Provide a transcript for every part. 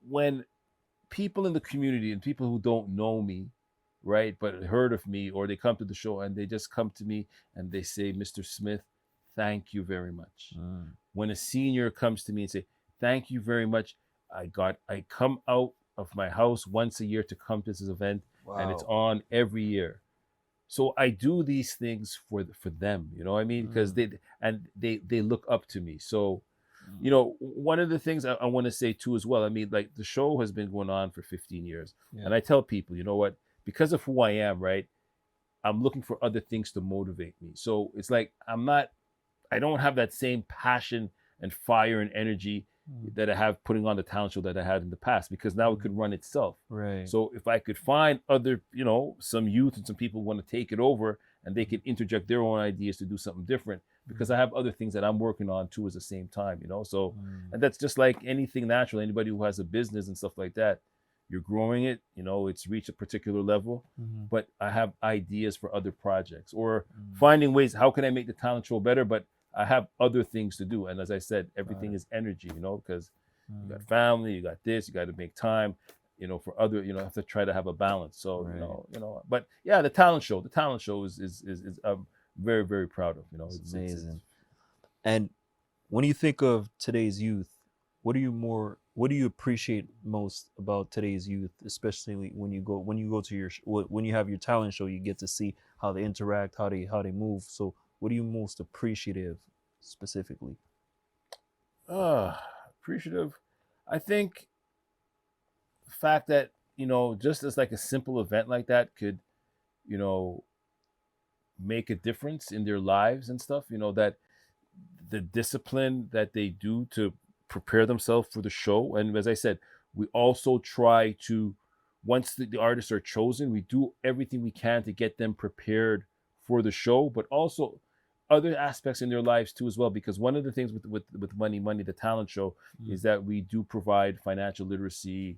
when people in the community and people who don't know me, right, but heard of me, or they come to the show and they just come to me and they say, Mr. Smith, thank you very much. Mm. When a senior comes to me and say, thank you very much, I come out of my house once a year to come to this event, and it's Wow. on every year. So I do these things for them, you know what I mean? Because Mm. they look up to me. So Mm. one of the things I want to say too as well, I mean, like, the show has been going on for 15 years. Yeah. And I tell people, you know what, because of who I am, right, I'm looking for other things to motivate me. So it's like, I don't have that same passion and fire and energy Mm. that I have putting on the talent show that I had in the past, because now it Mm. could run itself. Right. So if I could find other, some youth and some people who want to take it over, and they Mm. can interject their own ideas to do something different, because I have other things that I'm working on too at the same time. So, Mm. and that's just like anything natural. Anybody who has a business and stuff like that, you're growing it, it's reached a particular level, Mhm. but I have ideas for other projects, or Mm. finding ways, how can I make the talent show better? But I have other things to do. And as I said, Got everything it. is energy, because you got Mm. family, you got this, you got to make time, for other, have to try to have a balance. So, Right. but yeah, the talent show is I'm very, very proud of, It's it's amazing. And when you think of today's youth, what do you appreciate most about today's youth, especially when you go to when you have your talent show, you get to see how they interact, how they move. So what are you most appreciative specifically? uh appreciative. I think the fact that, just as like a simple event like that could, you know, make a difference in their lives and stuff, that the discipline that they do to prepare themselves for the show. And as I said, we also try to, once the artists are chosen, we do everything we can to get them prepared for the show, but also other aspects in their lives too as well. Because one of the things with Money the talent show Mm. is that we do provide financial literacy,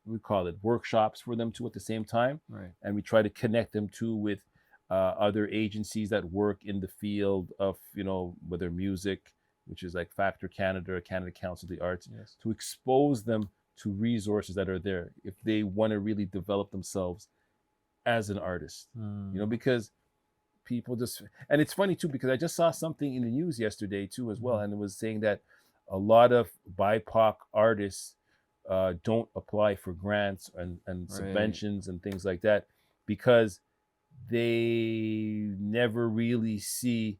we call it workshops for them too at the same time. Right. And we try to connect them too with other agencies that work in the field of, whether music, which is like Factor Canada or Canada Council of the Arts, Yes. to expose them to resources that are there if they want to really develop themselves as an artist. Mm. Because people just, and it's funny too, because I just saw something in the news yesterday too as well, Mhm. and it was saying that a lot of BIPOC artists don't apply for grants and Right. subventions and things like that, because they never really see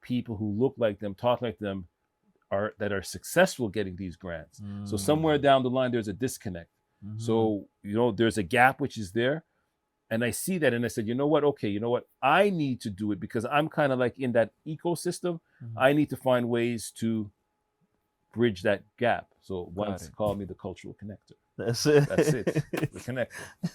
people who look like them, talk like them, that are successful getting these grants. So somewhere Mm. down the line, there's a disconnect. Mhm. So, there's a gap which is there. And I see that, and I said, you know what? Okay, you know what? I need to do it, because I'm kind of like in that ecosystem. Mhm. I need to find ways to bridge that gap. So Got once it. call me the cultural connector. That's That's it. it. The connector.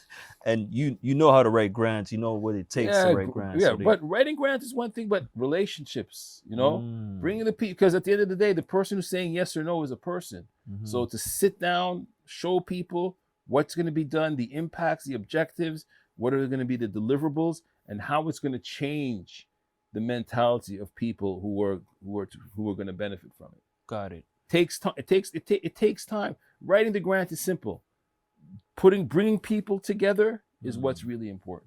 And you know how to write grants. You know what it takes to Yeah, write grants. yeah. So they. But writing grants is one thing, but relationships, Mm. bringing the people, because at the end of the day, the person who's saying yes or no is a person. Mhm. So to sit down, show people what's going to be done, the impacts, the objectives, what are going to be the deliverables, and how it's going to change the mentality of people who are going to benefit from it. Got it. Takes time. It takes time. Writing the grant is simple. Bringing people together is what's Mm. really important.